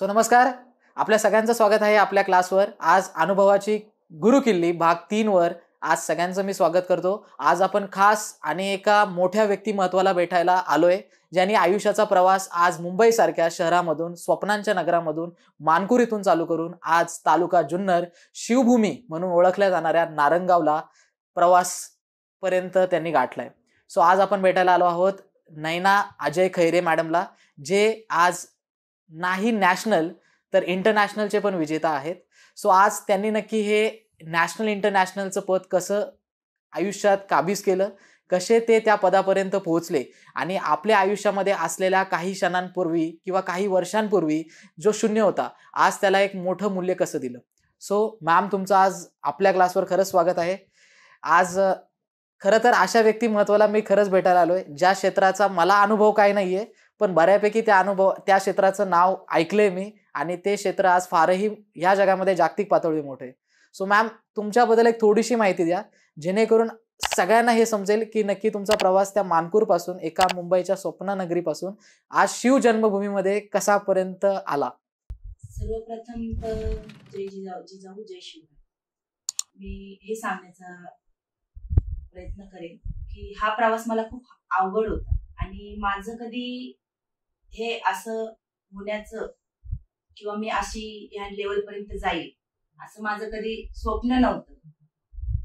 नमस्कार, आपल्या सगळ्यांचं स्वागत आहे आपल्या क्लासवर. आज अनुभवाची गुरुकिल्ली भाग 3 वर आज सगळ्यांचं मी स्वागत करतो. आज आपण खास आणि एका मोठ्या व्यक्तिमत्वाला भेटायला आलोय, ज्यांनी आयुष्याचा प्रवास आज मुंबई सारख्या शहरामधून, स्वप्नांच्या नगरामधून, मानकुर इथून चालू करून आज तालुका जुन्नर, शिवभूमी म्हणून ओळखल्या जाणाऱ्या नारंगावला प्रवास पर्यंत त्यांनी गाठलाय. आज आपण भेटायला आलो आहोत नैना अजय खैरे मॅडमला, जे आज नाही नॅशनल तर इंटरनॅशनलचे पण विजेता आहेत. आज त्यांनी नक्की हे नॅशनल इंटरनॅशनलचं पद कसं आयुष्यात काबीज केलं, कसे ते त्या पदापर्यंत पोहोचले आणि आपल्या आयुष्यामध्ये असलेल्या काही क्षणांपूर्वी किंवा काही वर्षांपूर्वी जो शून्य होता, आज त्याला एक मोठं मूल्य कसं दिलं. मॅम, तुमचं आज आपल्या क्लासवर खरंच स्वागत आहे. आज खरं तर अशा व्यक्तिमत्वाला मी खरंच भेटायला आलोय, ज्या क्षेत्राचा मला अनुभव काही नाहीये, पण बऱ्यापैकी त्या क्षेत्राचं नाव ऐकलंय मी आणि ते क्षेत्र आज फारही या जगामध्ये जागतिक पातळीवर मोठं आहे. मॅम, तुमच्याबद्दल एक थोडीशी माहिती द्या, जेणेकरून सगळ्यांना हे समजेल की नक्की तुमचा प्रवास त्या मानकुर पासून, एका मुंबईच्या स्वप्न नगरीपासून आज शिव जन्मभूमीमध्ये कसापर्यंत आला. सर्वप्रथम तर जय जिजाऊ जय शिव. मी हे सांगण्याचा प्रयत्न करेन की हा प्रवास मला खूप अवघड होता आणि माझं कधी हे असं होण्याचं किंवा मी अशी या लेवल पर्यंत जाईल असं माझं कधी स्वप्न नव्हतं.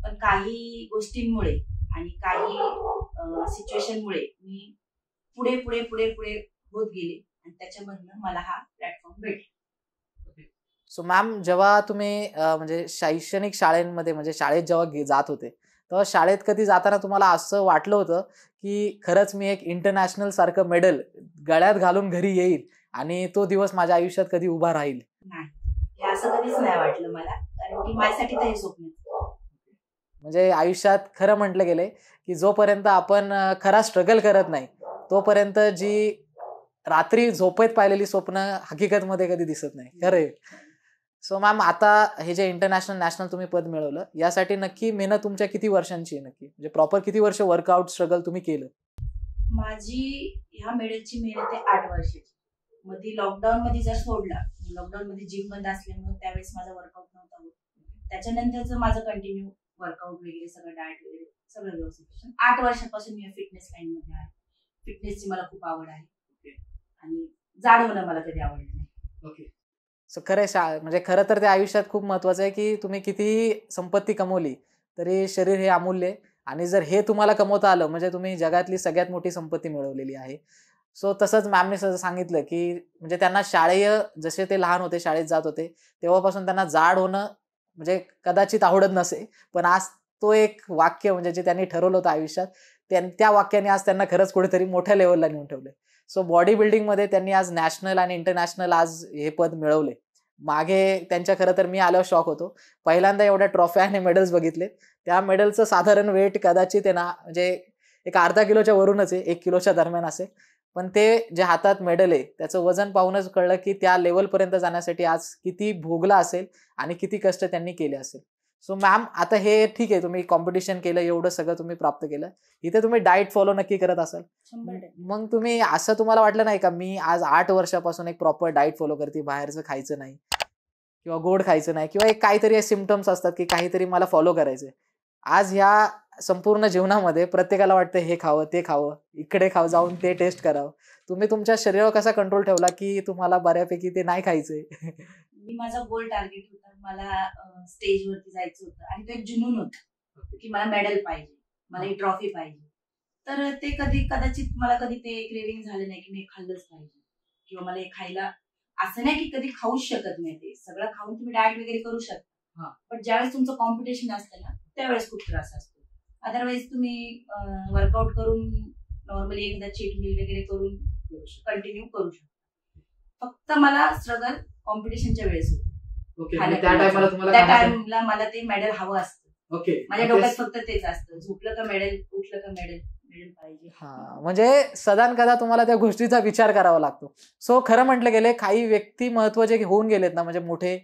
पण काही गोष्टींमुळे आणि काही सिच्युएशनमुळे मी पुढे पुढे पुढे पुढे होत गेले आणि त्याच्यामधनं मला हा प्लॅटफॉर्म भेटला. मॅम, जेव्हा तुम्ही म्हणजे शैक्षणिक शाळेमध्ये म्हणजे शाळेत जेव्हा जात होते, तेव्हा शाळेत कधी जाताना तुम्हाला असं वाटलं होतं की खरंच मी एक इंटरनॅशनल सारखं मेडल गळ्यात घालून घरी येईल आणि तो दिवस माझ्या आयुष्यात कधी उभा राहील? नाही, हे असं कधीच नाही वाटलं मला, कारण की माझ्यासाठी तर हे स्वप्न. म्हणजे आयुष्यात खरं म्हटलं गेलंय की जोपर्यंत आपण खरा स्ट्रगल करत नाही, तोपर्यंत जी रात्री झोपेत पाहिलेली स्वप्न हकीकतमध्ये कधी दिसत नाही. खरंय. मॅम, आता हे जे इंटरनॅशनल नॅशनल तुम्ही पद मिळवलं, यासाठी नक्की मेहनत तुमच्या किती वर्षांची आहे? नक्की म्हणजे प्रॉपर किती वर्ष वर्कआउट स्ट्रगल तुम्ही केलं? माझी ह्या मेडलची मेहनत आहे 8 वर्षाची. मध्ये लॉकडाऊन मध्ये जर सोडला, लॉकडाऊन मध्ये जिम बंद असल्यामुळे त्यावेळेस माझा वर्कआउट नव्हता होत. त्याच्यानंतरचं माझं कंटिन्यू वर्कआउट वगैरे सगळं, डाएट वगैरे सगळं व्यवस्थित. 8 वर्षापासून मी फिटनेस लाईन मध्ये आहे. फिटनेसची मला खूप आवड आहे आणि जाड होणं मला कधी आवडलं नाही. ओके. खरं म्हणजे खरं तर त्या आयुष्यात खूप महत्वाचं आहे की तुम्ही कितीही संपत्ती कमवली तरी शरीर हे अमूल्य आहे आणि जर हे तुम्हाला कमवता आलं म्हणजे तुम्ही जगातली सगळ्यात मोठी संपत्ती मिळवलेली आहे. तसंच मॅमने सांगितलं की म्हणजे त्यांना शाळेय, जसे ते लहान होते शाळेत जात होते तेव्हापासून त्यांना जाड होणं म्हणजे कदाचित आवडत नसे, पण आज तो एक वाक्य म्हणजे जे त्यांनी ठरवलं होतं आयुष्यात, त्या वाक्याने आज त्यांना खरंच कुठेतरी मोठ्या लेवलला नेऊन ठेवलंय. बॉडी बिल्डिंग मध्ये त्यांनी आज नॅशनल आणि इंटरनॅशनल आज हे पद मिळवले. मागे त्यांच्या खरं तर मी आल्यावर शॉक होतो. पहिल्यांदा एवढ्या ट्रॉफ्या आणि मेडल्स बघितले. त्या मेडलचं साधारण वेट कदाचित आहे ना, म्हणजे एक अर्धा किलोच्या वरूनच आहे, 1 किलोच्या दरम्यान असेल. पण ते जे हातात मेडल आहे त्याचं वजन पाहूनच कळलं की त्या लेवलपर्यंत जाण्यासाठी आज किती भोगला असेल आणि किती कष्ट त्यांनी केले असेल. मॅम, आता हे ठीक आहे, तुम्ही कॉम्पिटिशन केलं, एवढं सगळं तुम्ही प्राप्त केलं, इथे तुम्ही डाएट फॉलो नक्की करत असाल. मग तुम्ही असं तुम्हाला वाटलं नाही का मी आज 8 वर्षापासून एक प्रॉपर डाएट फॉलो करते, बाहेरचं खायचं नाही किंवा गोड खायचं नाही किंवा एक काहीतरी सिम्पटम्स असतात की काहीतरी मला फॉलो करायचंय. आज ह्या संपूर्ण जीवनामध्ये प्रत्येकाला वाटतं हे खावं, ते खावं, इकडे जाऊन ते टेस्ट करावं. तुम्ही तुमच्या शरीरावर कसा कंट्रोल ठेवला की तुम्हाला बऱ्यापैकी ते नाही खायचंय? मी माझा गोल टार्गेट होता, मला स्टेजवरती जायचं होतं आणि तो एक जुनून होता की मला मेडल पाहिजे, मला ही ट्रॉफी पाहिजे. तर ते कदाचित मला कधी ते क्रेविंग झालं नाही की मी खाल्लंच पाहिजे किंवा मला हे खायला, असं नाही की कधी खाऊच शकत नाही. ते सगळं खाऊन तुम्ही डाएट वगैरे करू शकता, पण ज्यावेळेस तुमचं कॉम्पिटिशन असतं ना त्यावेळेस खूप त्रास असतो. अदरवाईज तुम्ही वर्कआउट करून नॉर्मली एकदा चीट मील वगैरे करून कंटिन्यू करू शकता. फक्त मला स्ट्रगल कॉम्पिटिशनच्या वेळेस होतं. त्या टाइमला मला ते मेडल हवं असतं. माझ्या डोक्यात फक्त तेच असतं, झोपलं का मेडल, उठलं का मेडल पाहिजे. म्हणजे सदान कदा तुम्हाला त्या गोष्टीचा विचार करावा लागतो. खरं म्हटलं गेले, काही व्यक्तिमत्व जे होऊन गेलेत ना, म्हणजे मोठे,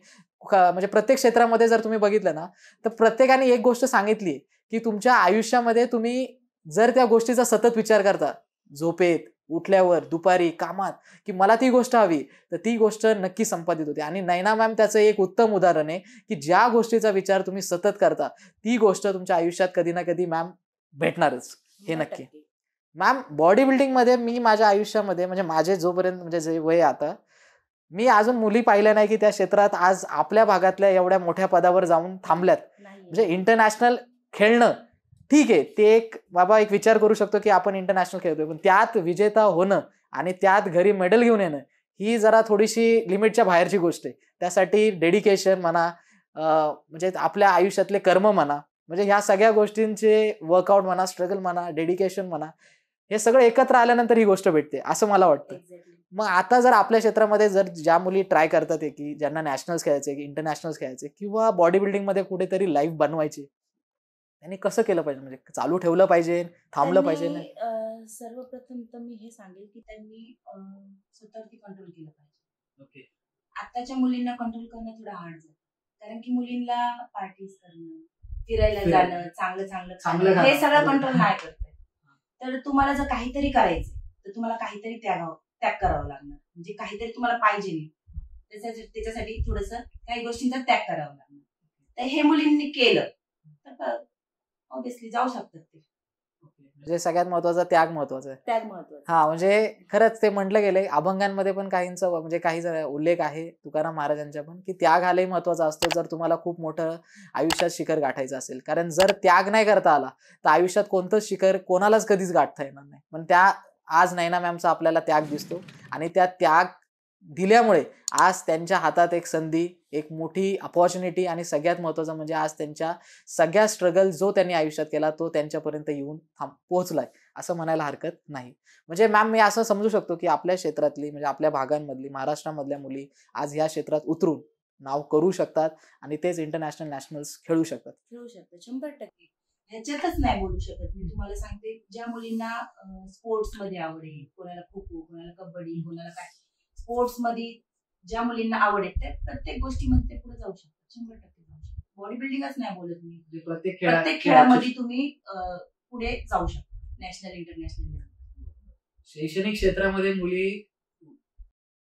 म्हणजे प्रत्येक क्षेत्रामध्ये जर तुम्ही बघितलं ना, तर प्रत्येकाने एक गोष्ट सांगितली की तुमच्या आयुष्यामध्ये तुम्ही जर त्या गोष्टीचा सतत विचार करता, झोपेत, उठल्यावर, दुपारी, कामात, की मला ती गोष्ट हवी, तर ती गोष्ट नक्की संपादित होते. आणि नयना मॅम त्याचं एक उत्तम उदाहरण आहे, की ज्या गोष्टीचा विचार तुम्ही सतत करता, ती गोष्ट तुमच्या आयुष्यात कधी ना कधी मॅम भेटणारच, हे नक्की. मॅम बॉडी बिल्डिंगमध्ये मी माझ्या आयुष्यामध्ये म्हणजे माझे जोपर्यंत म्हणजे जे वय आता, मी अजून मुली पाहिल्या नाही की त्या क्षेत्रात आज आपल्या भागातल्या एवढ्या मोठ्या पदावर जाऊन थांबल्यात. म्हणजे इंटरनॅशनल खेळणं ठीक आहे, ते एक बाबा एक विचार करू शकतो की आपण इंटरनॅशनल खेळतोय, पण त्यात विजेता होणं आणि त्यात घरी मेडल घेऊन येणं ही जरा थोडीशी लिमिटच्या बाहेरची गोष्ट आहे. त्यासाठी डेडिकेशन म्हणा, म्हणजे आपल्या आयुष्यातले कर्म म्हणा, म्हणजे ह्या सगळ्या गोष्टींचे वर्कआउट म्हणा, स्ट्रगल म्हणा, डेडिकेशन म्हणा, हे सगळं एकत्र आल्यानंतर ही गोष्ट भेटते असं मला वाटतं. मग आता जर आपल्या क्षेत्रामध्ये जर ज्या मुली ट्राय करतात आहे की ज्यांना नॅशनल्स खेळायचे, इंटरनॅशनल्स खेळायचे किंवा बॉडी बिल्डिंगमध्ये कुठेतरी लाईफ बनवायची, त्यांनी कसं केलं पाहिजे? म्हणजे चालू ठेवलं पाहिजे, थांबलं पाहिजे? सर्वप्रथम तर मी हे सांगेल की त्यांनी स्वतःवरती कंट्रोल केलं पाहिजे. ओके. आताच्या मुलींना कंट्रोल करणं थोडं हार्ड जातं, कारण की मुलींना पार्टीज करणं, फिरायला फिरायला. जाणं, चांगलं चांगलं चांगलं खाणं, हे खाणं. सगळं कंट्रोल नाही करता येत. तर तुम्हाला जर काहीतरी करायचं तर तुम्हाला काहीतरी त्याग करावा लागणार, म्हणजे काहीतरी तुम्हाला पाहिजे नाही, त्याच्यासाठी थोडस काही गोष्टींचा त्याग करावा लागणार. तर हे मुलींनी केलं तर ऑब्विसली जाऊ शकतात ते. म्हणजे सगळ्यात महत्वाचा त्याग महत्वाचा आहे. त्याग महत्वाचा. हा, म्हणजे खरंच ते म्हटलं गेलंय अभंगांमध्ये पण काहींचा म्हणजे काही उल्लेख आहे तुकाराम महाराजांच्या पण, की त्याग हाही महत्वाचा असतो जर तुम्हाला खूप मोठं आयुष्यात शिखर गाठायचं असेल. कारण जर त्याग नाही करता आला तर आयुष्यात कोणतंच शिखर कोणालाच कधीच गाठता येणार नाही. पण त्या आज नयना मॅमचा आपल्याला त्याग दिसतो आणि त्या त्याग दिल्यामुळे आज त्यांच्या हातात एक संधी, एक मोठी अपॉर्च्युनिटी आणि सगळ्यात महत्वाचं म्हणजे आज त्यांच्या सगळ्या स्ट्रगल जो त्यांनी आयुष्यात केला तो त्यांच्यापर्यंत येऊन पोहोचलाय असं म्हणायला हरकत नाही. म्हणजे मॅम मी असं समजू शकतो की आपल्या क्षेत्रातली म्हणजे आपल्या भागांमधली महाराष्ट्रामधल्या मुली आज ह्या क्षेत्रात उतरून नाव करू शकतात आणि तेच इंटरनॅशनल नॅशनल्स खेळू शकतात. 100%. ह्याच्यातच नाही बोलू शकत मी. तुम्हाला सांगते, ज्या मुलींना स्पोर्ट्स मध्ये आवड आहे, कोणाला खो खो, कोणाला कबड्डी, कोणाला काय, स्पोर्ट्स मध्ये ज्या मुलींना आवड आहे त्या प्रत्येक गोष्टीमध्ये ते पुढे जाऊ शकतात. 100% जाऊ शकतात. बॉडी बिल्डिंगच नाही बोलत मी, प्रत्येक खेळामध्ये तुम्ही पुढे जाऊ शकता, नॅशनल इंटरनॅशनल लेवल. शैक्षणिक क्षेत्रामध्ये मुली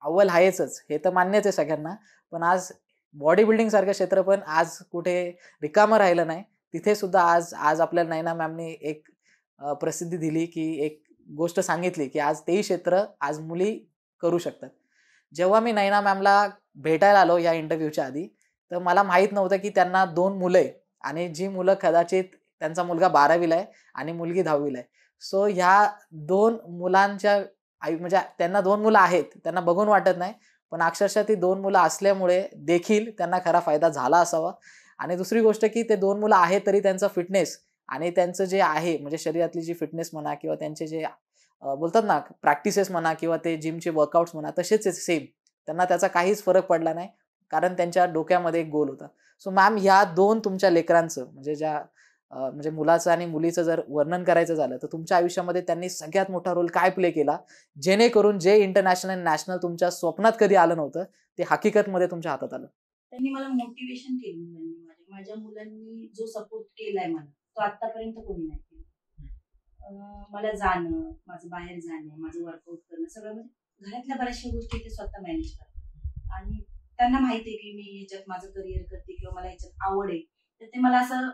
अव्वल आहेच, हे तर मान्यच आहे सगळ्यांना. पण आज बॉडी बिल्डिंग सारखं क्षेत्र पण आज कुठे रिकामं राहिलं नाही. तिथे सुद्धा आज आज आपल्या नयना मॅमने एक प्रसिद्धी दिली की एक गोष्ट सांगितली की आज तेही क्षेत्र आज मुली करू शकतात. जेव्हा मी नयना मॅमला भेटायला आलो या इंटरव्ह्यूच्या आधी, तर मला माहीत नव्हतं की त्यांना 2 मुलं आहे आणि जी मुलं कदाचित त्यांचा मुलगा 12वीला आहे आणि मुलगी 10वीला आहे. सो ह्या 2 मुलांच्या म्हणजे त्यांना 2 मुलं आहेत, त्यांना बघून वाटत नाही, पण अक्षरशः ती 2 मुलं असल्यामुळे देखील त्यांना खरा फायदा झाला असावा. आणि दुसरी गोष्ट की ते 2 मुलं आहेत तरी त्यांचा फिटनेस आणि त्यांचं जे आहे म्हणजे शरीरातली जी फिटनेस म्हणा किंवा त्यांचे जे बोलतात ना प्रॅक्टिसेस म्हणा किंवा ते जिमचे वर्कआउट्स म्हणा तसेच सेम. त्यांना त्याचा काहीच फरक पडला नाही, कारण त्यांच्या डोक्यामध्ये एक गोल होता. सो मॅम ह्या 2 तुमच्या लेकरांचं म्हणजे ज्या म्हणजे मुलाचं आणि मुलीचं जर वर्णन करायचं झालं तर तुमच्या आयुष्यामध्ये त्यांनी सगळ्यात मोठा रोल काय प्ले केला, जेणेकरून जे इंटरनॅशनल नॅशनल तुमच्या स्वप्नात कधी आलं नव्हतं ते हकीकतमध्ये तुमच्या हातात आलं? त्यांनी मला मोटिवेशन केलं. माझ्या मुलांनी जो सपोर्ट केलाय मला तो आतापर्यंत कोणी नाही केला. मला जाणं, माझं बाहेर जाणं, माझं वर्कआउट करणं, सगळं म्हणजे घरातल्या बऱ्याचशा गोष्टी ते स्वतः मॅनेज करतात आणि त्यांना माहिती आहे की मी ह्याच्यात माझं करिअर करते किंवा मला ह्याच्यात आवड आहे, तर ते मला असं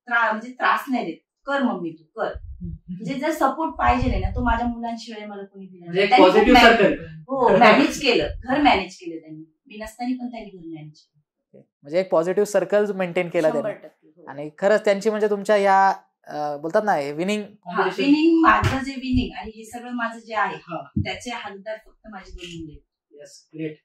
म्हणजे त्रास नाही देत. कर मम्मी तू कर. म्हणजे जर सपोर्ट पाहिजे ना तो माझ्या मुलांशिवाय मला कोणी दिला नाही. हो, मॅनेज केलं, घर मॅनेज केलं त्यांनी. मी नसताना पण त्यांनी घर मॅनेज केलं. म्हणजे एक पॉझिटिव्ह सर्कल मेंटेन केला त्यांनी. आणि खरंच त्यांची म्हणजे तुमच्या या बोलतात ना विनिंग माझं जे विनिंग आणि हे सगळं माझं जे आहे त्याचे हकदार फक्त माझी 2 मुले. ग्रेट.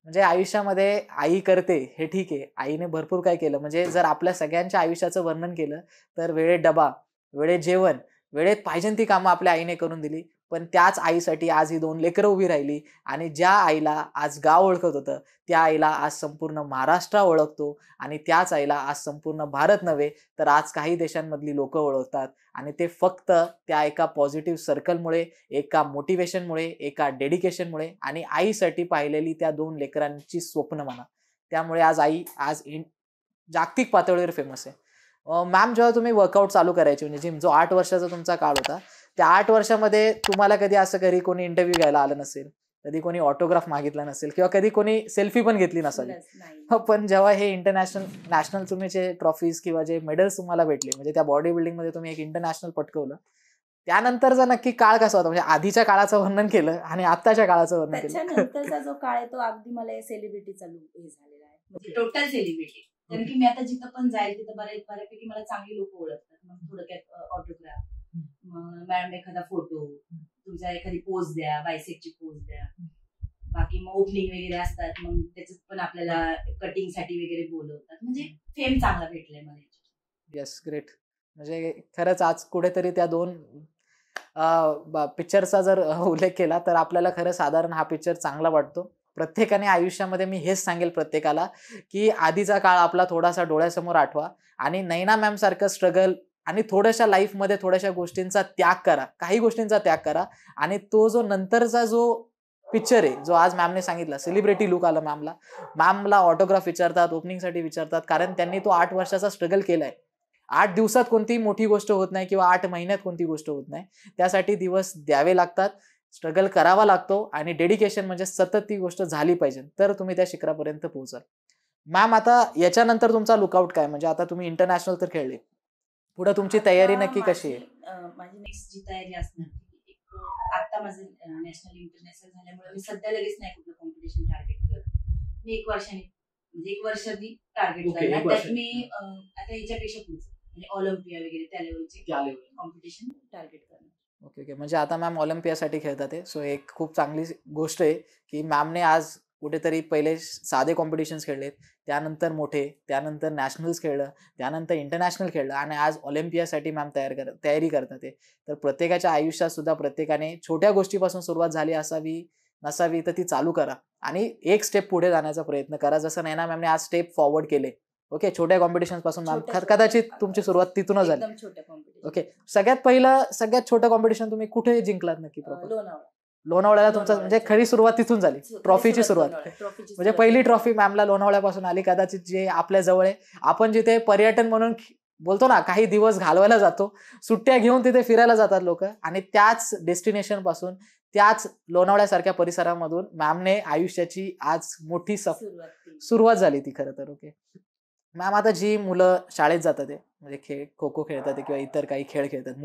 म्हणजे आयुष्यामध्ये आई करते हे ठीक आहे, आईने भरपूर काय केलं. म्हणजे जर आपल्या सगळ्यांच्या आयुष्याचं वर्णन केलं तर वेळेत डबा, वेळेत जेवण, वेळेत पाहिजे ती कामं आपल्या आईने करून दिली. पण त्याच आईसाठी आज ही 2 लेकरं उभी राहिली आणि ज्या आईला आज गाव ओळखत होतं त्या आईला आज संपूर्ण महाराष्ट्र ओळखतो आणि त्याच आईला आज संपूर्ण भारत नव्हे तर आज काही देशांमधली लोक ओळखतात. आणि ते फक्त त्या एका पॉझिटिव्ह सर्कलमुळे, एका मोटिवेशनमुळे, एका डेडिकेशनमुळे आणि आईसाठी पाहिलेली त्या 2 लेकरांची स्वप्न म्हणा, त्यामुळे आज आई आज जागतिक पातळीवर फेमस आहे. मॅम जेव्हा तुम्ही वर्कआउट चालू करायचे म्हणजे जिम जो 8 वर्षाचा तुमचा काळ होता, त्या 8 वर्षामध्ये तुम्हाला कधी असं घरी कोणी इंटरव्ह्यू घ्यायला आलं नसेल, कधी कोणी ऑटोग्राफ मागितला नसेल किंवा कधी कोणी सेल्फी पण घेतली नसावी. नाही. पण जेव्हा हे इंटरनॅशनल नॅशनल तुम्ही जे ट्रॉफीज किंवा जे मेडल्स तुम्हाला भेटले, म्हणजे त्या बॉडी बिल्डिंग मध्ये तुम्ही एक इंटरनॅशनल पटकवलं, त्यानंतरचा नक्की काळ कसा होता? म्हणजे आधीच्या काळाचं वर्णन केलं आणि आताच्या काळाचं वर्णन केलं. त्याच्यानंतरचा जो काळ आहे तो अगदी मला सेलिब्रिटीचा लुक हे झालेला आहे, म्हणजे टोटल सेलिब्रिटी. कारण की मी आता जिथं पण जाईल तिथं बऱ्यापैकी मला चांगली लोक ओळखतात. मग थोडक्यात ऑटोग्राफ, मग मॅडम एखादा फोटो, तुमचा एखादी पोज द्या, बायसेकची पोज द्या. बाकी मग ओपनिंग वगैरे असतात, मग त्याच्यात पण आपल्याला कटिंग साठी वगैरे बोलवतात. म्हणजे फेम चांगला भेटलाय मला. Yes, great. म्हणजे खरंच आज कुठेतरी त्या 2 पिक्चरचा जर उल्लेख केला तर आपल्याला खरं साधारण हा पिक्चर चांगला वाटतो. प्रत्येकाने आयुष्यामध्ये मी हेच सांगेल प्रत्येकाला की आधीचा काळ आपला थोडासा डोळ्यासमोर आठवा आणि नैना मॅम सारखं स्ट्रगल आणि थोड्याशा लाईफमध्ये थोड्याशा गोष्टींचा त्याग करा, काही गोष्टींचा त्याग करा. आणि तो जो नंतरचा जो पिक्चर आहे, जो आज मॅमने सांगितला, सेलिब्रिटी लुक आला मॅमला ऑटोग्राफ विचारतात, ओपनिंगसाठी विचारतात, कारण त्यांनी तो 8 वर्षाचा स्ट्रगल केलाय. 8 दिवसात कोणतीही मोठी गोष्ट होत नाही किंवा 8 महिन्यात कोणती गोष्ट होत नाही. त्यासाठी दिवस द्यावे लागतात, स्ट्रगल करावा लागतो आणि डेडिकेशन म्हणजे सतत ती गोष्ट झाली पाहिजे, तर तुम्ही त्या शिखरापर्यंत पोहोचाल. मॅम, आता याच्यानंतर तुमचा लुकआउट काय? म्हणजे आता तुम्ही इंटरनॅशनल तर खेळले, पुढे तुमची तयारी नक्की कशी आहे? माझी नेक्स्ट जी तयारी असणार, आता माझं नॅशनल इंटरनॅशनल झाल्यामुळे मी सध्या लगेच नाही कुठलं कॉम्पिटिशन टार्गेट करत. मी 1 वर्षाने, म्हणजे 1 वर्षाची टार्गेट करणार. त्यात मी आता याच्यापेक्षा पुढचं म्हणजे ऑलिम्पिया वगैरे त्या लेवलचे कॉम्पिटिशन टार्गेट करणार. ओके. म्हणजे आता मॅम ऑलिम्पियासाठी खेळतात आहे. सो एक खूप चांगली गोष्ट आहे की मॅमने आज कुठेतरी पहिले साधे कॉम्पिटिशन्स खेळलेत, त्यानंतर मोठे, त्यानंतर नॅशनल्स खेळलं, त्यानंतर इंटरनॅशनल खेळलं आणि आज ऑलिम्पियासाठी मॅम तयारी करतात आहे. तर प्रत्येकाच्या आयुष्यात सुद्धा प्रत्येकाने छोट्या गोष्टीपासून सुरुवात झाली असावी नसावी तर ती चालू करा आणि एक स्टेप पुढे जाण्याचा प्रयत्न करा, जसं नैना मॅमने आज स्टेप फॉरवर्ड केले. ओके, छोट्या कॉम्पिटिशन पासून मॅम कदाचित तुमची सुरुवात तिथूनच झाली. ओके, सगळ्यात छोटं कॉम्पिटिशन तुम्ही कुठे जिंकलात नक्की? लोणावळ्याला तुमचा म्हणजे खरी सुरुवात तिथून झाली, ट्रॉफीची सुरुवात. म्हणजे पहिली ट्रॉफी मॅमला लोणावळ्यापासून आली. कदाचित जे आपल्या जवळ आहे, आपण जिथे पर्यटन म्हणून बोलतो ना, काही दिवस घालवायला जातो, सुट्ट्या घेऊन तिथे फिरायला जातात लोक, आणि त्याच डेस्टिनेशन पासून, त्याच लोणावळ्यासारख्या परिसरामधून मॅमने आयुष्याची आज मोठी सुरुवात झाली ती खरं तर. ओके मॅम, आता जी मुलं शाळेत जातात आहे, म्हणजे खो खो खेळतात किंवा इतर काही खेळ खेळतात,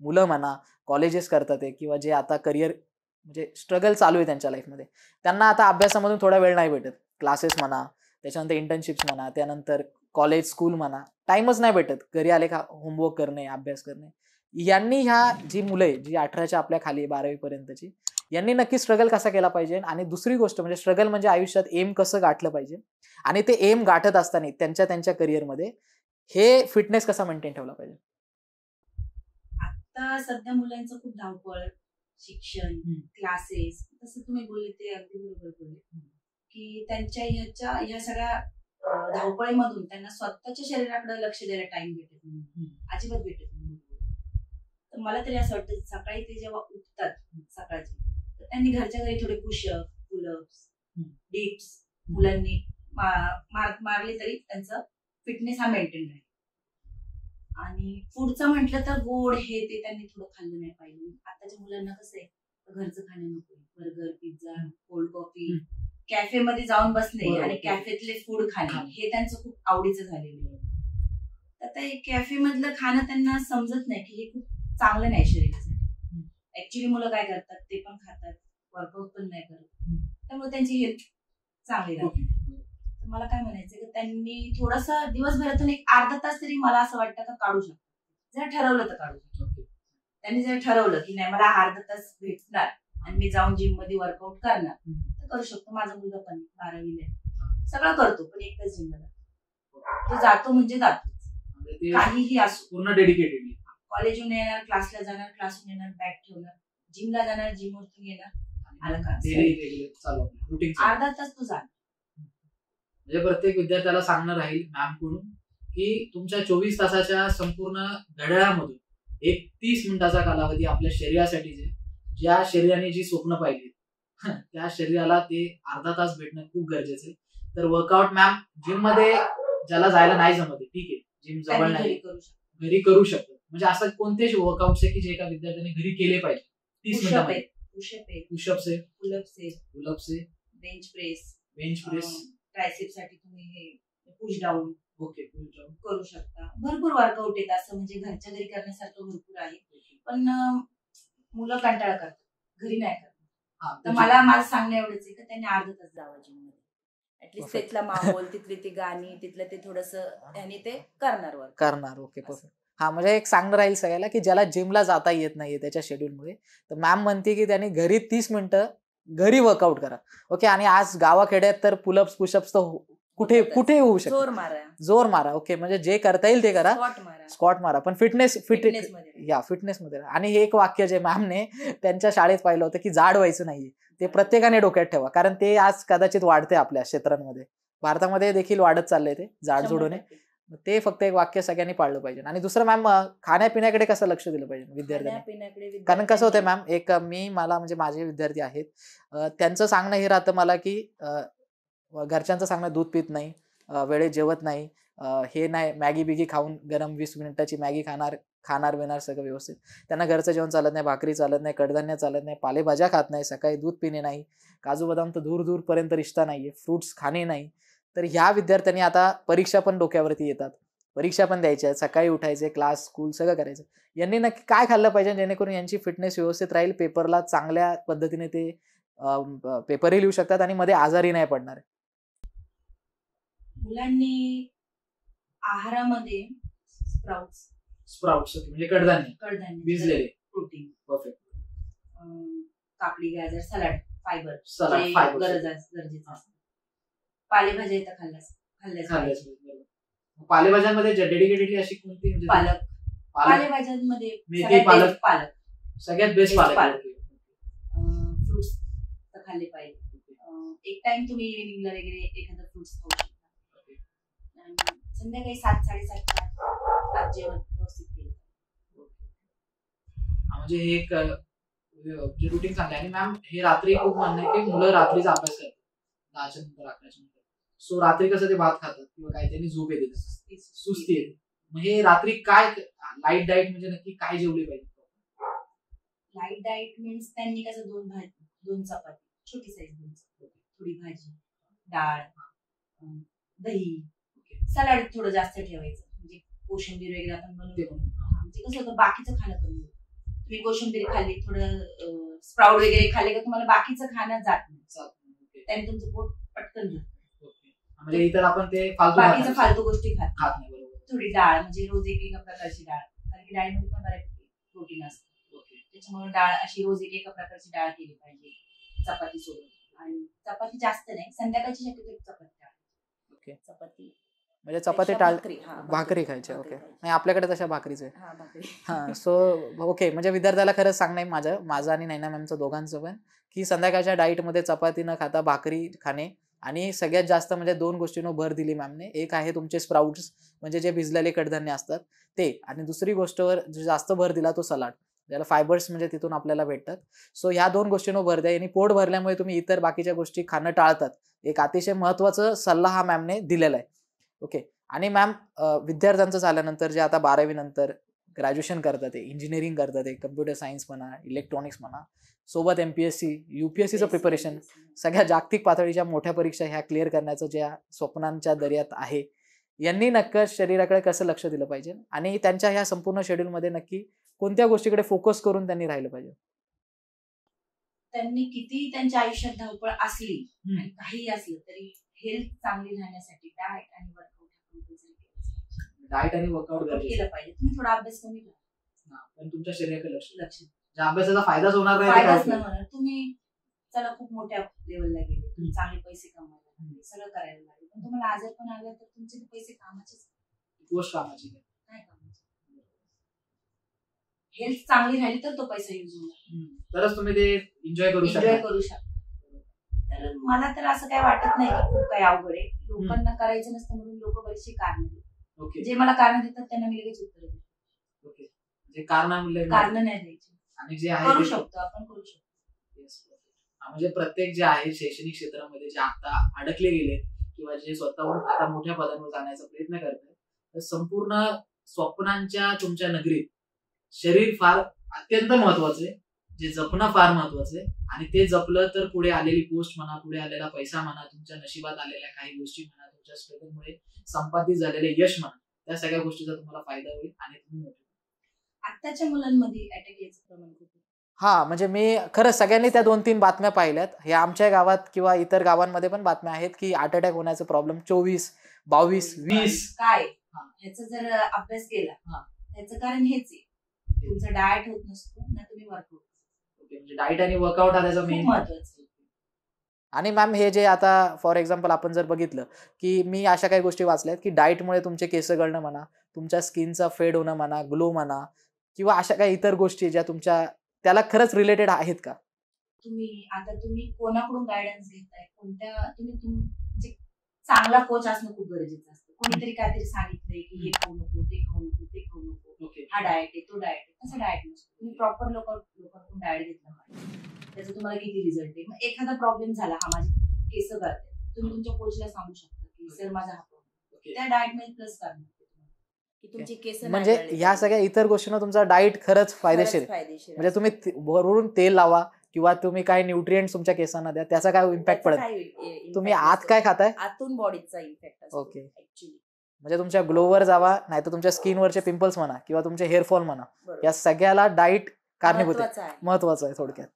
मुलं म्हणा, कॉलेजेस करतात किंवा जे आता करिअर म्हणजे स्ट्रगल चालू आहे त्यांच्या लाईफमध्ये, त्यांना आता अभ्यासामधून थोडा वेळ नाही भेटत. क्लासेस म्हणा, त्याच्यानंतर इंटर्नशिप्स म्हणा, त्यानंतर कॉलेज स्कूल म्हणा, टाइमच नाही भेटत. घरी आले का होमवर्क करणे, अभ्यास करणे. यांनी ह्या जी मुलं आहे, जी 18च्या आपल्या खाली 12वी पर्यंतची, यांनी नक्की स्ट्रगल कसा केला पाहिजे? आणि दुसरी गोष्ट म्हणजे स्ट्रगल म्हणजे आयुष्यात एम कसं गाठलं पाहिजे, आणि ते एम गाठत असताना त्यांच्या करिअरमध्ये हे फिटनेस कसा मेंटेन ठेवला पाहिजे? आता सध्या मुलांचं खूप धावपळ, शिक्षण, क्लासेस, तसं तुम्ही बोलले ते अगदी बरोबर बोलले की त्यांच्या ह्या सगळ्या धावपळीमधून त्यांना स्वतःच्या शरीराकडे लक्ष द्यायला टाइम भेटत नाही, अजिबात भेटत नाही. तर मला तरी असं वाटतं सकाळी ते जेव्हा उठतात सकाळचे, तर त्यांनी घरच्या घरी थोडे पुशअप, पुलअप्स, डिप्स मुलांनी मारले तरी त्यांचं फिटनेस हा मेंटेन राहील. आणि पुढचं म्हटलं तर गोड हे ते त्यांनी थोडं खाल्लं नाही पाहिजे. आताच्या मुलांना कसं आहे, घरचं खाणं नको, burger, pizza, cold coffee, cafe मध्ये जाऊन बसणे आणि कॅफेतले फूड खाणे हे त्यांचं खूप आवडीचं झालेलं आहे. आता हे कॅफे मधलं खाणं त्यांना समजत नाही की हे खूप चांगलं नाही शरीरासाठी. ऍक्च्युली मुलं काय करतात, ते पण खातात, वर्कआउट पण नाही करत, त्यामुळे त्यांची हेल्थ चांगली राहते. मला काय म्हणायचं की त्यांनी थोडासा दिवसभरातून एक अर्धा तास तरी मला असं वाटतं का काढू शकतो, जर ठरवलं तर काढू शकतो. त्यांनी जर ठरवलं की नाही मला अर्धा तास भेटणार आणि मी जाऊन जिम मध्ये वर्कआउट करणार, तर करू शकतो. माझा मुलगा पण 12वीला आहे, सगळं करतो, पण एक तास जिमला तो जातो म्हणजे जातो, काहीही असो, पूर्ण डेडिकेटेड. कॉलेजहून येणार, क्लासला जाणार, क्लासहून येणार, बॅग ठेवणार, जिमला जाणार, जिमवरतून येणार, आला का अर्धा तास तो जाणार. म्हणजे प्रत्येक विद्यार्थ्याला सांगणं राहील मॅमकडून की तुमच्या 24 तासाच्या संपूर्ण घड्याळामधून एक 30 मिनिटाचा कालावधी आपल्या शरीरासाठी ज्या शरीराने जी स्वप्न पाहिली त्या शरीराला ते अर्धा तास भेटणं खूप गरजेचं आहे. तर वर्कआउट मॅम जिम मध्ये ज्याला जायला नाही जमत, ठीक आहे, जिम जवळ नाही, घरी करू शकतात. म्हणजे असं कोणतेच वर्कआउट्स आहे की जे एका विद्यार्थ्याने घरी केले पाहिजे 30 पुशअप मिनिटांमध्ये? आहेत, पुशअप आहेत, पुशअप्स आहे, पुलअप्स आहेत, पुलअप्स आहे, bench press, bench press. Tricep साठी तुम्ही हे push down okay, push down. करू शकता. भरपूर वर्कआउट आहेत, असं म्हणजे घरच्या घरी करण्यासारखं भरपूर आहे. पण मुलं कंटाळा करतात, घरी नाही करत. हा, तर मला माझं सांगणं एवढंच आहे की त्यांनी अर्धा तास जावं जिममध्ये. At least Perfect. तिथला माहोल, तिथली ती गाणी, तिथलं ते थोडस त्यांनी ते करणार वर्क. करणार. Okay, perfect. हा, म्हणजे एक सांगणं राहील सगळ्याला की ज्याला जिमला जाता येत नाहीये त्याच्या शेड्यूलमुळे, तर मॅम म्हणते की त्यांनी घरी 30 मिनिटं घरी वर्कआउट करा. ओके. आणि आज गावाखेड्यात तर पुलअप्स पुशअप्स तर कुठे होऊ शकतो. जोर मारा, जोर मारा. ओके, म्हणजे जे करता येईल ते करा. स्क्वॉट मारा, स्क्वॉट मारा, पण फिटनेसमध्ये. आणि हे एक वाक्य जे मॅमने त्यांच्या शाळेत पाहिलं होतं की जाड व्हायचं नाहीये, ते प्रत्येकाने डोक्यात ठेवा, कारण ते आज कदाचित वाढते आपल्या क्षेत्रांमध्ये, भारतामध्ये देखील वाढत चाललंय ते जाड जोडून. ते फक्त एक वाक्य सगळ्यांनी पाळलं पाहिजे. आणि दुसरं मॅम, खाण्यापिण्याकडे कसं लक्ष दिलं पाहिजे विद्यार्थ्यांनी? कारण कसं होतंय मॅम, मला म्हणजे माझे विद्यार्थी आहेत, त्यांचं सांगणं हे राहतं मला की घरच्यांचं सांगणं दूध पित नाही, वेळेत जेवत नाही, हे नाही, मॅगी बिगी खाऊन गरम 20 मिनिटाची मॅगी खाणार बिणार सगळं व्यवस्थित. त्यांना घरचं जेवण चालत नाही, भाकरी चालत नाही, कडधान्य चालत नाही, पालेभाज्या खात नाही, सकाळी दूध पिणे नाही, काजू बदाम तर दूरपर्यंत रिश्ता नाहीये, फ्रुट्स खाणे नाही. तर ह्या विद्यार्थ्यांनी आता परीक्षा पण डोक्यावरती येतात, परीक्षा पण द्यायच्या, सकाळी उठायचे, क्लास स्कूल सगळं करायचं. यांनी नक्की काय खाल्लं पाहिजे जेणेकरून यांची फिटनेस व्यवस्थित राहील, पेपरला चांगल्या पद्धतीने ते पेपरही लिहू शकतात आणि मध्ये आजारी नाही पडणार? मुलांनी आहारामध्ये स्प्राउट्स म्हणजे कडधान्य भिजलेले, प्रोटीन, परफेक्ट, काकडी, गाजर, सलाड, फायबर गरजेचं असतं. पालेभाज्या इथं खाल्ल्यास पालेभाज्यांमध्ये डेडिकेटेडली अशी कोणती म्हणजे पालेभाज्यांमध्ये मेथी, पालक सगळ्यात बेस्ट पालक. फ्रुट्स तर खाल्ले पाहिजे. एक टाइम तुम्ही इव्हिनिंगला वगैरे एखादं फ्रुट्स खाऊ शकता. संध्याकाळी 7-7:30 जेवण व्यवस्थित केलं. म्हणजे हे एक रुटीन चांगलं आहे. आणि मॅम, हे रात्री खूप म्हणणं आहे की मुलं रात्रीचा अभ्यास करतात 10च्या नंतर 11च्या नंतर. सो रात्री कसं ते भात खातात किंवा काही त्यांनी झोप येते, सुस्ती येते. मग हे रात्री काय लाईट डाएट म्हणजे नक्की काय जेवले पाहिजे? लाईट डाएट मीन्स त्यांनी कसं 2 चपाती, छोटी साईज 2 चपाती, थोडी भाजी, डाळ, दही, सलाड थोडं जास्त ठेवायचं, म्हणजे कोशिंबीर वगैरे आपण बनवतो. म्हणजे कसं होतं, बाकीचं खाणं कमी होतं. तुम्ही कोशिंबीर खाल्ली, थोडं स्प्राउट वगैरे खाल्ले का तुम्हाला बाकीचं खाणं जात नाही, त्याने तुमचं पोट पटकन जातं. म्हणजे इतर आपण ते बाकीचं फालतू गोष्टी खात नाही. बरोबर. थोडी डाळ, म्हणजे रोज एका प्रकारची डाळ, कारण की डाळीमध्ये पण बऱ्यापैकी प्रोटीन असतं. त्याच्यामुळे डाळ अशी रोज एका प्रकारची डाळ केली पाहिजे चपाती सोबत. आणि चपाती जास्त नाही, संध्याकाळची शक्यतो चपाती टाळायची. ओके. चपाती म्हणजे चपाती भाकरी खायची. ओके. नाही, आपल्याकडे तशा भाकरीच आहे. हा, सो ओके. म्हणजे विद्यार्थ्याला खरंच सांगणं आहे माझं आणि नैना मॅमचं दोघांचं पण, की संध्याकाळच्या डाईटमध्ये चपाती न खाता भाकरी खाणे. आणि सगळ्यात जास्त म्हणजे 2 गोष्टींवर भर दिली मॅमने. एक आहे तुमचे स्प्राउट्स, म्हणजे जे भिजलेले कडधान्य असतात ते, आणि दुसरी गोष्टवर जो जास्त भर दिला तो सलाड, ज्याला फायबर्स म्हणजे तिथून आपल्याला भेटतात. सो ह्या 2 गोष्टींवर भर द्या, आणि पोट भरल्यामुळे तुम्ही इतर बाकीच्या गोष्टी खाणं टाळतात. एक अतिशय महत्त्वाचा सल्ला हा मॅमने दिलेला आहे. ओके. आणि मॅम, विद्यार्थ्यांचं झाल्यानंतर जे आता 12वी नंतर ग्रॅज्युएशन करतात, ते इंजिनिअरिंग करतात, ते कम्प्युटर सायन्स म्हणा, इलेक्ट्रॉनिक्स म्हणा, सोबत MPSC UPSCचं प्रिपरेशन, सगळ्या जागतिक पातळीच्या मोठ्या परीक्षा ह्या क्लिअर करण्याचं ज्या स्वप्नांच्या दर्यात आहे, यांनी नक्कीच शरीराकडे कसं लक्ष दिलं पाहिजे आणि त्यांच्या ह्या संपूर्ण शेड्यूलमध्ये नक्की कोणत्या गोष्टीकडे फोकस करून त्यांनी राहिलं पाहिजे? त्यांनी किती त्यांच्या आयुष्यात धावपळ असली, काही असलं तरी हेल्थ चांगली राहण्यासाठी डाएट आणि वर्कआउट केलं पाहिजे. तुम्ही थोडा अभ्यास कमी करा, पण तुमच्या शरीराकडे लक्ष अभ्यासाचा फायदाच होणार नाही. तुम्ही चला खूप मोठ्या लेवलला गेले, तुम्ही चांगले पैसे कमवायला लागले, सगळं करायला लागले, पण तुम्हाला आजार पण आला तर तुमचे पैसे कामाचेच गोष्ट कामाची काय कामाची. हेल्थ चांगली राहिली तर तो पैसा युज होणार, तरच तुम्ही ते एन्जॉय करू शकता. तर मला तर असं काय वाटत नाही की खूप काही अवघड आहे. लोकांना करायचं नसतं म्हणून लोक बरेचसे कारण देतात. जे मला कारण देतात त्यांना मी लगेच उत्तर देतो. ओके. जे कारण नाही द्यायची, आणि जे आहे करू शकतो आपण, करू शकतो. म्हणजे प्रत्येक जे आहे शैक्षणिक क्षेत्रामध्ये जे आता अडकले गेले किंवा जे स्वतःहून आता मोठ्या पदांवर जाण्याचा प्रयत्न करतात, तर संपूर्ण स्वप्नांच्या तुमच्या नगरीत शरीर फार अत्यंत महत्वाचं आहे, जे जपणं फार महत्वाचं आहे. आणि ते जपलं तर पुढे आलेली पोस्ट म्हणा, पुढे आलेला पैसा म्हणा, तुमच्या नशिबात आलेल्या काही गोष्टी म्हणा, तुमच्या स्ट्रगलमुळे संपादित झालेले यश म्हणा, त्या सगळ्या गोष्टीचा तुम्हाला फायदा होईल आणि तुम्ही मोठे. आत्ताच्या मुलांमध्ये अटॅक यायचं प्रमाण खूप आहे. हा, म्हणजे मी खरंच सगळ्यांनी त्या 2-3 बातम्या पाहिल्यात. हे आमच्या गावात किंवा इतर गावांमध्ये पण बातम्या आहेत की हार्ट अटॅक होण्याचं प्रॉब्लेम 24, 22, 20. काय ह्याचा जर अभ्यास केला त्याचं कारण हेच आहे, तुमचं डाएट होत नसतो ना, तुम्ही वर्कआउट. म्हणजे डाएट आणि वर्कआउट हा त्याचा मेन महत्वाचं. आणि मॅम हे जे आता फॉर एक्झाम्पल आपण जर बघितलं की मी अशा काही गोष्टी वाचल्यात की डाएटमुळे तुमचे केस गळणं म्हणा, तुमच्या स्किनचा फेड होणं म्हणा, ग्लो म्हणा, किंवा अशा काही इतर गोष्टी ज्या तुमच्या त्याला खरंच रिलेटेड आहेत का? तुम्ही कोणाकडून गायडन्स घेताय, म्हणजे चांगला कोच असणं खूप गरजेचं असतं. कोणीतरी काहीतरी सांगितलंय की हे खाऊ नको, ते खाऊ नको, ते खाऊ नको, हा डाएट आहे, तो डाएट आहे, तसं डाएट नसतो. तुम्ही प्रॉपर लोकांकडून डाएट घेतला पाहिजे, त्याचा तुम्हाला किती रिझल्ट आहे. मग एखादा प्रॉब्लेम झाला, हा माझे केस करते, तुम्ही तुमच्या कोचला सांगू शकता की सर माझा हा प्रॉब्लेम, त्या डाएट मध्ये प्लस करणार की तुमचे केस. म्हणजे ह्या सगळ्या इतर गोष्टींना तुमचा डाएट खरंच फायदेशीर. म्हणजे तुम्ही भरून तेल लावा किंवा तुम्ही काय न्यूट्रिएंट्स तुमच्या केसांना द्या, त्याचा काय इम्पॅक्ट पडत. तुम्ही आत काय खाताय, आतून बॉडीचा इम्पॅक्ट असतो. ओके, म्हणजे तुमच्या ग्लोवर जावा, नाही तर तुमच्या स्किनवरचे पिंपल्स म्हणा किंवा तुमचे हेअरफॉल म्हणा, या सगळ्याला डाएट कारणीभूत आहे, महत्वाचं आहे थोडक्यात.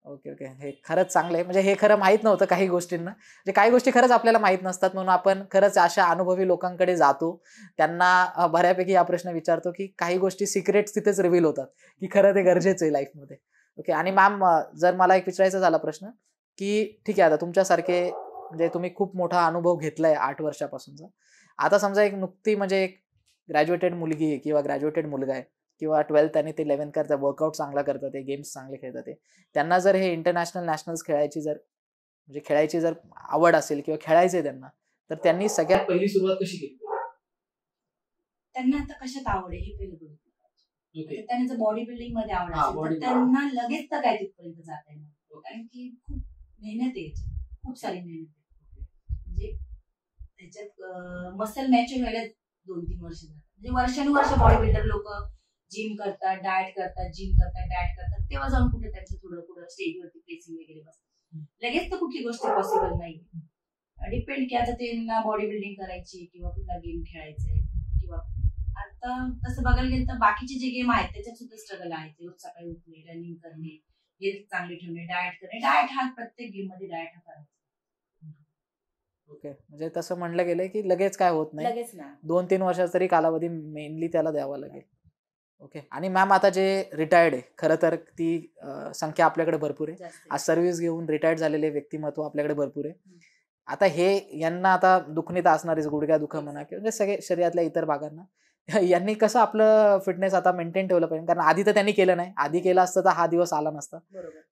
ओके ओके, हे खरंच चांगलं आहे. म्हणजे हे खरं माहित नव्हतं काही गोष्टींना, म्हणजे काही गोष्टी खरंच आपल्याला माहित नसतात, म्हणून आपण खरंच अशा अनुभवी लोकांकडे जातो, त्यांना बऱ्यापैकी हा प्रश्न विचारतो की काही गोष्टी सिक्रेट्स तिथेच रिव्हील होतात की खरं ते गरजेचं आहे लाईफमध्ये. ओके. आणि मॅम जर मला एक विचारायचा झाला प्रश्न की ठीक आहे, आता तुमच्यासारखे म्हणजे तुम्ही खूप मोठा अनुभव घेतलाय 8 वर्षापासूनचा, आता समजा एक नुकती म्हणजे एक ग्रॅज्युएटेड मुलगी आहे किंवा ग्रॅज्युएटेड मुलगा आहे किंवा 12th आणि ते 11th करतात, वर्कआउट चांगला करतात, ते गेम्स चांगले खेळतात, त्यांना जर हे इंटरनॅशनल नॅशनल्स खेळायची जर आवड असेल किंवा खेळायचे त्यांना, तर त्यांनी सगळ्यात पहिली सुरुवात कशी केली? त्यांना आता कशात आवड आहे हे पहिलं बघितलं पाहिजे. त्यांना जर बॉडी बिल्डिंग मध्ये आवड असेल तर त्यांना लगेच तर काय तिथपर्यंत जाता येणार, कारण की खूप मेहनत आहे, खूप सारी मेहनत आहे. म्हणजे त्याच्यात मसल मॅच्युअर व्हायला 2-3 वर्ष जातात. म्हणजे वर्षानुवर्ष बॉडी बिल्डर लोक जिम करतात, डाएट करतात, जिम करतात, डाएट करतात, तेव्हा जाऊन कुठे त्यांचं थोडं स्टेजवरती प्लेसिंग वगैरे बसतात. लगेच तर कुठली गोष्ट पॉसिबल नाही. डिपेंड की आता त्यांना बॉडी बिल्डिंग करायची किंवा कुठला गेम खेळायचा आहे, किंवा आता तसं बघायला गेलं तर बाकीचे जे गेम आहेत त्याच्यात सुद्धा स्ट्रगल आहे. रोज सकाळी उठणे, रनिंग करणे, हेल्थ चांगली ठेवणे, डाएट करणे. डाएट हा प्रत्येक गेम मध्ये डाएट हा करायचा. ओके, म्हणजे तसं म्हणलं गेलं की लगेच काय होत नाही, लगेच ना 2-3 वर्षाचा तरी कालावधी मेनली त्याला द्यावा लागेल. ओके. आणि मॅम आता जे रिटायर्ड आहे, खरं तर ती संख्या आपल्याकडे भरपूर आहे. आज सर्व्हिस घेऊन रिटायर्ड झालेले व्यक्तिमत्व आपल्याकडे भरपूर आहे. आता यांना आता दुखणीत असणारेच, गुडघ्या दुखं म्हणा किंवा म्हणजे सगळे शरीरातल्या इतर भागांना यांनी कसं आपलं फिटनेस आता मेंटेन ठेवलं पाहिजे, कारण आधी तर त्यांनी केलं नाही, आधी केलं असतं तर हा दिवस आला नसता.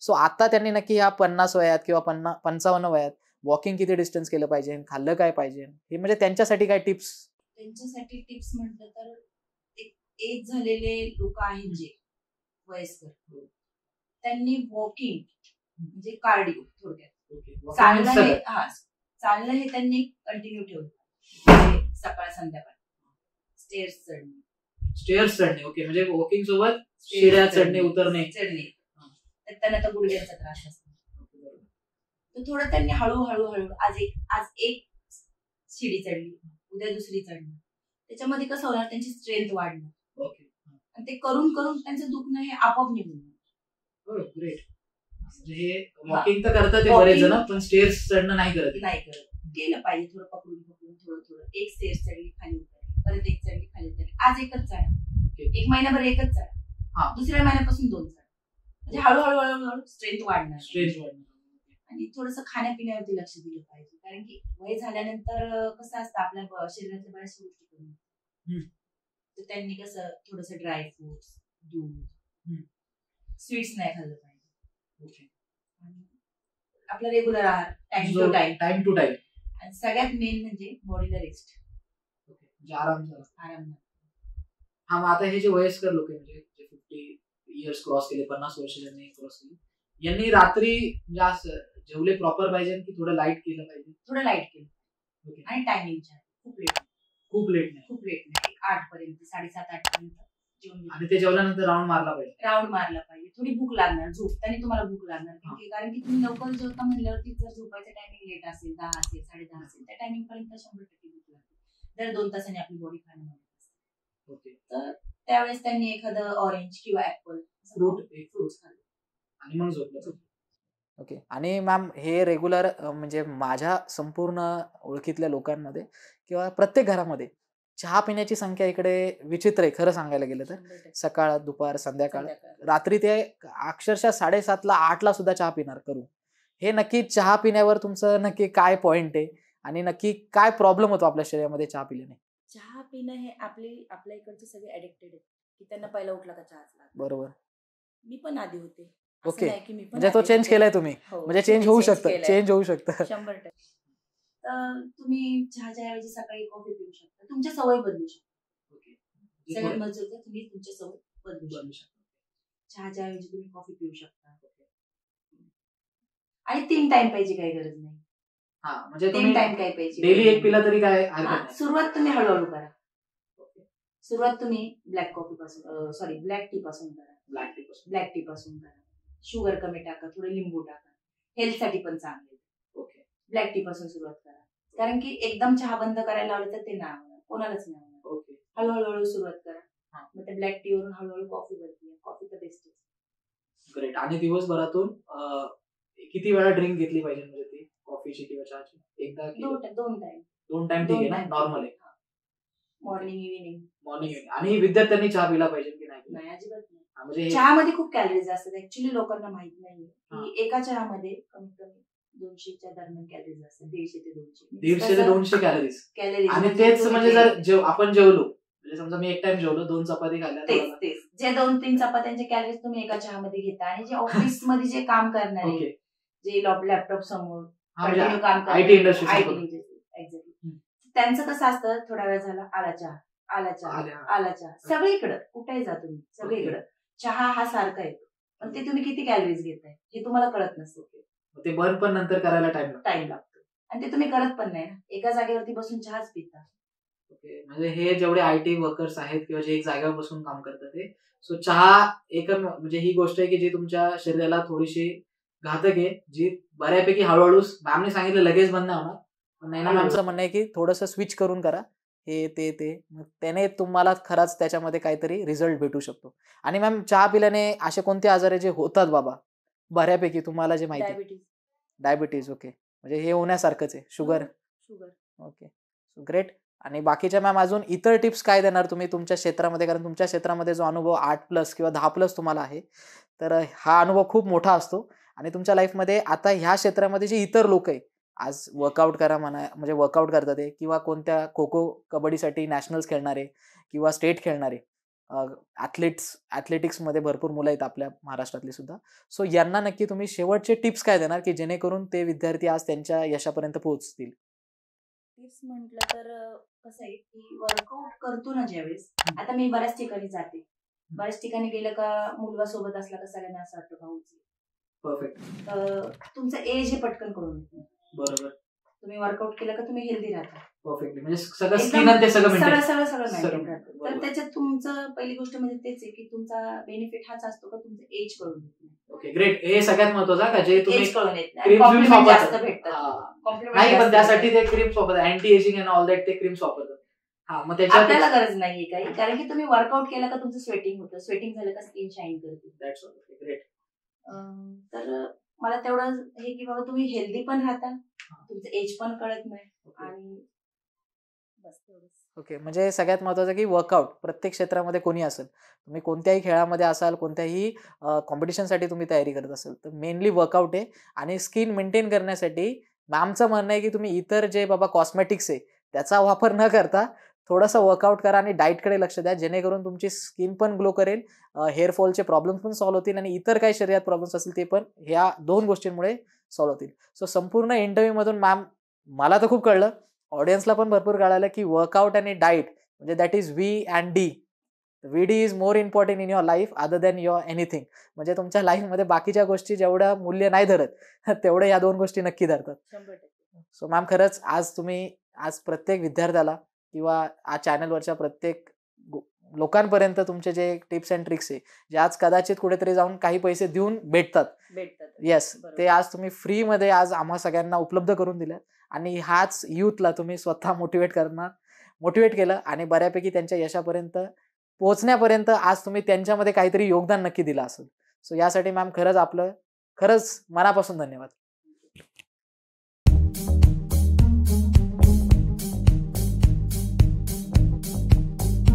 सो आता त्यांनी नक्की ह्या 50 वयात किंवा 55 वयात वॉकिंग किती डिस्टन्स केलं पाहिजे, खाल्लं काय पाहिजे, हे म्हणजे त्यांच्यासाठी काय टिप्स? त्यांच्यासाठी टिप्स म्हटलं तर एज झालेले लोक आहेत जे वयस्कर, त्यांनी वॉकिंग म्हणजे कार्डिओ, थोडक्यात चालणं हे त्यांनी कंटिन्यू ठेवलं. सकाळ संध्याकाळ स्टेअर्स चढणे. ओके, म्हणजे वॉकिंग सोबत शिड्या चढणे उतरणे. तर त्यांना तर गुडघ्याचा त्रास असतो, तर थोडं त्यांनी हळूहळू आज एक शिडी चढली, उद्या दुसरी चढली, त्याच्यामध्ये कसं होणार, त्यांची स्ट्रेंथ वाढणार. ओके. आणि ते करून करून त्यांचं दुखणं हे आपोआप निघून जाणार. ग्रेट. म्हणजे वॉकिंग तर करतात बरेच जण, पण स्टेअर्स चढणं नाही करत. केलं पाहिजे, थोडं पकडून थोडं एक स्टेअर चढली, खाली उतरली, परत एक चढली, खाली उतरली. आज एकच चढा, एक महिनाभर एकच चढा, दुसऱ्या महिन्यापासून 2 चढा, म्हणजे हळूहळू स्ट्रेंथ वाढणार. आणि थोडंसं खाण्यापिण्यावरती लक्ष दिलं पाहिजे, कारण की वय झाल्यानंतर कसं असतं, आपल्या शरीरातल्या बऱ्याचशा गोष्टी कमी, तर त्यांनी कसं थोडंसं ड्राय फ्रुट्स, दूध, स्वीट्स नाही खाल्लं पाहिजे. आपला रेग्युलर आहार, टाइम टू टाइम, आणि सगळ्यात मेन म्हणजे बॉडीला रेस्ट, आराम. हा, मग आता हे जे वयस्कर लोक म्हणजे 50 इयर्स क्रॉस केले, 50 वर्ष ज्यांनी क्रॉस केली, यांनी रात्री म्हणजे जेवले प्रॉपर पाहिजे की थोडं लाईट केलं पाहिजे? थोडं लाईट केलं. आणि टायमिंगच्या खूप लेट नाही, 8 पर्यंत, 7:30-8 पर्यंत जेवून घेतलं. आणि ते जेवल्यानंतर राऊंड मारला पाहिजे. राऊंड मारला पाहिजे. थोडी भूक लागणार, झोपताना तुम्हाला भूक लागणार, कारण की तुम्ही लवकर जेवता म्हणल्यावरती जर झोपायचं टायमिंग लेट असेल, 10 असेल, 10:30 असेल, त्या टायमिंग पर्यंत 100% भूक लागते. दर 2 तासांनी आपली बॉडी खाण्यामध्ये असते. ओके. तर त्यावेळेस त्यांनी एखादं ऑरेंज किंवा ऍपल फ्रुट्स खाल्ले आणि मग झोपलं. ओके. आणि मॅम हे रेग्युलर म्हणजे माझ्या संपूर्ण ओळखीतल्या लोकांमध्ये किंवा प्रत्येक घरामध्ये चहा पिण्याची संख्या इकडे विचित्र आहे खरं सांगायला गेलं तर. 100%. सकाळ, दुपार, संध्याकाळ, संध्याकाळ. रात्री ते अक्षरशः 7:30ला 8ला सुद्धा चहा पिणार करून. हे नक्की चहा पिण्यावर तुमचं नक्की काय पॉइंट आहे आणि नक्की काय प्रॉब्लेम होतो आपल्या शरीरामध्ये चहा पिल्याने? चहा पिणं हे आपल्या इकडचे सगळे ऍडिक्टेड आहेत की त्यांना पहिला उठला का चहाच लागतो. बरोबर. मी पण आधी होते. असं ओके. नाही की मी पण म्हणजे तो आधी चेंज होते. केलाय तुम्ही. हो, म्हणजे चेंज मी होऊ change शकतं. केलंय. चेंज होऊ शकतं. 100%. तर तुम्ही चहाच्या ऐवजी सकाळी कॉफी पिऊ शकता. तुमच्या सवयी बदलू शकता. ओके. सगळ्यात महत्त्वाचं तुम्ही तुमच्या सवय बदलू शकता. बनवू शकतो. चहाच्या ऐवजी तुम्ही कॉफी पिऊ शकता. आणि 3 टाइम पाहिजे काही गरज नाही. हा, म्हणजे 3 तुम्ही टाइम काय पाहिजे डेली एक पिला तरी काय हा, हरकत नाही. सुरुवात तुम्ही हळूहळू करा. सुरुवात तुम्ही ब्लॅक टी पासून करा. ब्लॅक टी पासून. ब्लॅक टी पासून करा. शुगर कमी टाका, थोडे लिंबू टाका. हेल्थसाठी पण चांगले. ओके. ब्लॅक टी पासून सुरुवात करा. कारण की एकदम चहा बंद करायला लावलं तर ते नाही होणार, कोणालाच नाही होणार. ओके. हळूहळू सुरुवात करा. हा. मग त्या ब्लॅक टी वरून हळूहळू कॉफी वरती. कॉफी तर बेस्ट. ग्रेट. आणि दिवसभरातून किती वेळा ड्रिंक घेतली पाहिजे म्हणजे ती कॉफीची किंवा चहाची? एकदा की 2 टाइम. 2 टाइम ठीक आहे ना? नॉर्मल आहे. Morning evening. मॉर्निंग. आणि विद्यार्थ्यांनी चहा पिला पाहिजे की नाही? नाही, अजिबात नाही. हा, म्हणजे चहामध्ये खूप कॅलरीज असतात. ऍक्च्युली लोकांना माहित नाहीये हा. की एका चहामध्ये कमीत कमी 200च्या दरम्यान कॅलरीज असतात. 150 ते 200. 150 ते 200 कॅलरीज. कॅलरीज. आणि तेच म्हणजे जर आपण जेवलो, म्हणजे समजा मी एक टाइम जेवलो, 2 चपाती खाल्ल्या, तेच जे 2-3 चपात्यांचे कॅलरीज तुम्ही एका चहामध्ये घेता आणि जे ऑफिस मध्ये जे काम करणारे, ओके. जे लॅपटॉप समोर हा, म्हणजे कंटिन्यू काम IT इंडस्ट्री एक्झॅक्टली, त्यांचं कसं असतं, थोडा वेळ झाला आला चहा, आला चहा. सगळीकडं कुठेही जा तुम्ही, सगळीकडं चहा हा सारखा येतो. पण ते तुम्ही किती कॅलरीज घेताय हे तुम्हाला कळत नसतं. ते बर्न पण नंतर करायला टाइम लागतो आणि ते तुम्ही करत पण नाही ना. एका जागेवरती बसून चहाच पिता. ओके. म्हणजे हे जेवढे IT वर्कर्स आहेत किंवा जे एक जागेवर बसून काम करतात ते, सो चहा म्हणजे ही गोष्ट आहे की जी तुमच्या शरीराला थोडीशी घातक आहे, जी बऱ्यापैकी हळूहळू, मॅमने सांगितलं लगेच बंद नाही होणार, पण नाही ना. आमचं म्हणणं आहे की थोडंसं स्विच करून करा हे ते मग त्याने तुम्हाला खरंच त्याच्यामध्ये काहीतरी रिझल्ट भेटू शकतो. आणि मॅम चहा पिल्याने असे कोणते आजार आहे जे होतात बाबा बऱ्यापैकी तुम्हाला जे माहिती? डायबिटीज. ओके. म्हणजे हे होण्यासारखंच आहे. शुगर. ओके. ग्रेट. आणि बाकीच्या मॅम अजून इतर टिप्स काय देणार तुम्ही तुमच्या क्षेत्रामध्ये? कारण तुमच्या क्षेत्रामध्ये जो अनुभव 8+ किंवा 10+ तुम्हाला आहे, तर हा अनुभव खूप मोठा असतो. आणि तुमच्या लाईफमध्ये आता ह्या क्षेत्रामध्ये जे इतर लोक आहे, आज वर्कआउट करा म्हणा, म्हणजे वर्कआउट करतात ते, किंवा कोणत्या खो खो कबड्डीसाठी नॅशनल्स खेळणारे किंवा स्टेट खेळणारे ॲथलेटिक्समध्ये भरपूर मुलं आहेत आपल्या महाराष्ट्रातली सुद्धा. सो यांना नक्की तुम्ही शेवटचे टिप्स काय देणार की जेणेकरून ते विद्यार्थी आज त्यांच्या यशापर्यंत पोहोचतील? टिप्स म्हटलं तर कसं आहे की वर्कआउट करतो ना ज्यावेळेस, आता मी बऱ्याच ठिकाणी जाते, बऱ्याच ठिकाणी गेलं का मुलगा सोबत असला का सगळ्यांना असं वाटतं भाऊच. परफेक्ट. तुमचं एज हे पटकन कळून येतं. बरोबर. तुम्ही वर्कआउट केलं का तुम्ही हेल्दी राहता. परफेक्टली. म्हणजे सगळं स्किन आणि ते सगळं maintain. सगळं maintain सगळं. राहतं. तर बरोबर. त्याच्यात तुमचं पहिली गोष्ट म्हणजे तेच आहे की तुमचा बेनिफिट हाच असतो का तुमचं एज कळून येत नाही. ओके. ग्रेट. हे सगळ्यात महत्वाचं का जे तुम्ही एज कळून येत नाही. क्रीम्स कॉम्प्लिमेंट वापरतात. जास्त भेटतात. हा. कॉम्प्लिमेंट नाही, पण जास्त त्यासाठी भेटतात. ते क्रीम्स वापरतात, anti ageing and all that, ते क्रीम्स वापरतात. हा, मग त्याच्यात आपल्याला गरज नाहीये काही, कारण की तुम्ही वर्कआउट केलं का तुमचं स्वेटिंग होतं, स्वेटिंग झालं का स्किन शाईन करते. That's all. ग्रेट. तर मला तेवढं हे की बाबा तुम्ही हेल्दी पण राहता, तुमचं एज पण कळत नाही आणि बस तेवढंच. ओके. म्हणजे सगळ्यात महत्त्वाचं की वर्कआउट प्रत्येक क्षेत्रामध्ये कोणी असेल, तुम्ही कोणत्याही खेळामध्ये असाल, कोणत्याही कॉम्पिटिशनसाठी तुम्ही तयारी करत असाल, तर मेनली वर्कआउट आहे. आणि स्किन मेंटेन करण्यासाठी मॅमचं म्हणणं आहे की तुम्ही इतर जे बाबा कॉस्मेटिक्स आहे त्याचा वापर न करता थोडंसं वर्कआउट करा आणि डाएटकडे लक्ष द्या, जेणेकरून तुमची स्किन पण ग्लो करेल, हेअरफॉलचे प्रॉब्लेम्स पण सॉल्व्ह होतील आणि इतर काही शरीरात प्रॉब्लेम्स असतील ते पण ह्या 2 गोष्टींमुळे सॉल्व्ह होतील. सो संपूर्ण इंटरव्ह्यूमधून मॅम मला तर खूप कळलं, ऑडियन्सला पण भरपूर कळालं की वर्कआउट आणि डाएट म्हणजे that is V and D. V-D is more important in your life other than your anything. म्हणजे तुमच्या लाईफमध्ये बाकीच्या गोष्टी जेवढ्या मूल्य नाही धरत तेवढे या 2 गोष्टी नक्की धरतात. 100%. सो मॅम खरंच आज प्रत्येक विद्यार्थ्याला किंवा आज चॅनलवरच्या प्रत्येक लोकांपर्यंत तुमचे जे टिप्स अँड ट्रिक्स आहे, जे आज कदाचित कुठेतरी जाऊन काही पैसे देऊन भेटतात, येस, बरोबर. ते आज तुम्ही फ्रीमध्ये आज आम्हा सगळ्यांना उपलब्ध करून दिल्यात. आणि ह्याच यूथला तुम्ही स्वतः मोटिवेट केलं आणि बऱ्यापैकी त्यांच्या यशापर्यंत पोहोचण्यापर्यंत आज तुम्ही त्यांच्यामध्ये काहीतरी योगदान नक्की दिलं असेल. सो यासाठी मॅम खरंच मनापासून धन्यवाद.